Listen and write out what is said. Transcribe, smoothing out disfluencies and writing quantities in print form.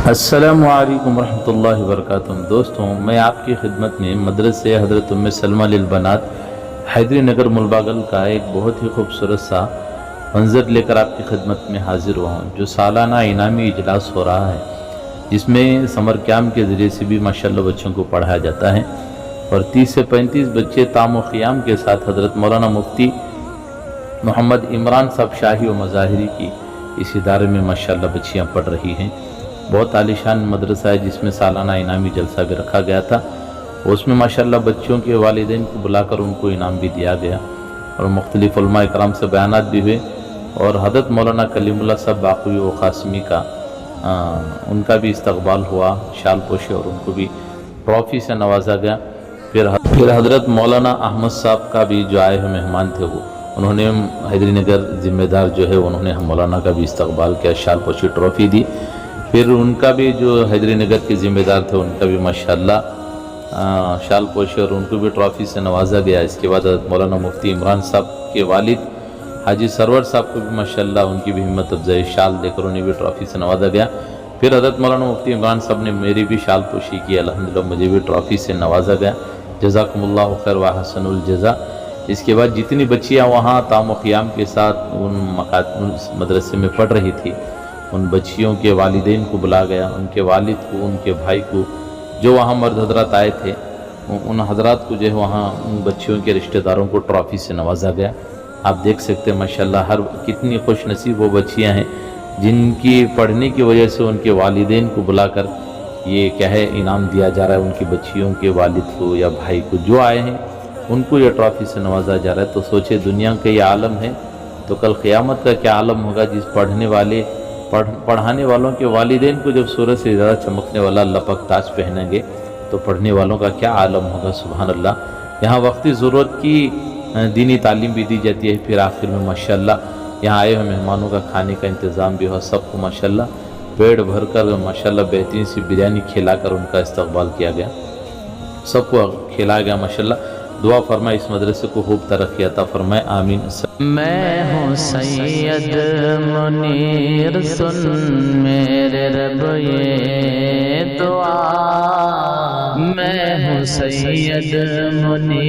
السلام علیکم ورحمۃ اللہ وبرکاتہ۔ دوستوں، میں آپ کی خدمت میں مدرسے حضرت ام سلمہ للبنات حیدری نگر ملباگل کا ایک بہت ہی خوبصورت سا منظر لے کر آپ کی خدمت میں حاضر ہوا ہوں، جو سالانہ انعامی اجلاس ہو رہا ہے، جس میں سمر کیمپ کے ذریعے سے بھی ماشاءاللہ بچوں کو پڑھایا جاتا ہے، اور 30 سے 35 بچے تام و قیام کے ساتھ حضرت مولانا مفتی محمد عمران صاحب شاہی و مظاہری کی اس ادارے میں ماشاءاللہ بچیاں پڑھ رہی ہیں۔ بہت عالیشان مدرسہ ہے، جس میں سالانہ انعامی جلسہ بھی رکھا گیا تھا۔ اس میں ماشاءاللہ بچوں کے والدین کو بلا کر ان کو انعام بھی دیا گیا، اور مختلف علماء اکرام سے بیانات بھی ہوئے، اور حضرت مولانا کلیم اللہ صاحب باقوی و قاسمی کا ان کا بھی استقبال ہوا، شال پوشے، اور ان کو بھی ٹرافی سے نوازا گیا۔ پھر حضرت مولانا احمد صاحب کا بھی جو آئے ہوئے مہمان تھے، وہ انہوں نے حیدری نگر ذمہ دار جو ہے انہوں نے مولانا کا بھی استقبال کیا، شال پوشی ٹرافی دی۔ پھر ان کا بھی جو حیدری نگر کے ذمہ دار تھے، ان کا بھی ماشاءاللہ شال پوشی اور ان کو بھی ٹرافی سے نوازا گیا۔ اس کے بعد حضرت مولانا مفتی عمران صاحب کے والد حاجی سرور صاحب کو بھی ماشاءاللہ ان کی بھی ہمت افزائی شال دے کر انہیں بھی ٹرافی سے نوازا گیا۔ پھر حضرت مولانا مفتی عمران صاحب نے میری بھی شال پوشی کی، الحمدللہ مجھے بھی ٹرافی سے نوازا گیا۔ جزاکم اللہ خیر وحسن الجزا۔ اس کے بعد جتنی بچیاں وہاں تام و قیام کے ساتھ ان مدرسے میں پڑھ رہی تھی، ان بچیوں کے والدین کو بلا گیا، ان کے والد کو، ان کے بھائی کو، جو وہاں مرد حضرات آئے تھے، ان حضرات کو جو ہے وہاں ان بچیوں کے رشتہ داروں کو ٹرافی سے نوازا گیا۔ آپ دیکھ سکتے ہیں ماشاءاللہ کتنی خوش نصیب وہ بچیاں ہیں، جن کی پڑھنے کی وجہ سے ان کے والدین کو بلا کر یہ کیا ہے انعام دیا جا رہا ہے، ان کی بچیوں کے والد کو یا بھائی کو جو آئے ہیں ان کو یہ ٹرافی سے نوازا جا رہا ہے۔ تو سوچے دنیا کا یہ عالم ہے، تو کل قیامت کا کیا عالم ہوگا، جس پڑھانے والوں کے والدین کو جب سورج سے زیادہ چمکنے والا اللہ پاک تاج پہنیں گے، تو پڑھنے والوں کا کیا عالم ہوگا۔ سبحان اللہ۔ یہاں وقتی ضرورت کی دینی تعلیم بھی دی جاتی ہے، پھر آخر میں ماشاءاللہ یہاں آئے ہوئے مہمانوں کا کھانے کا انتظام بھی ہوا، سب کو ماشاءاللہ پیٹ بھر کر ماشاءاللہ بہترین سی بریانی کھلا کر ان کا استقبال کیا گیا، سب کو کھلایا گیا ماشاءاللہ۔ دعا فرمائے اس مدرسے کو خوب ترقی عطا فرمائے، آمین۔ میں ہوں سید منیر، سن میرے رب یہ دعا، میں ہوں سید منیر۔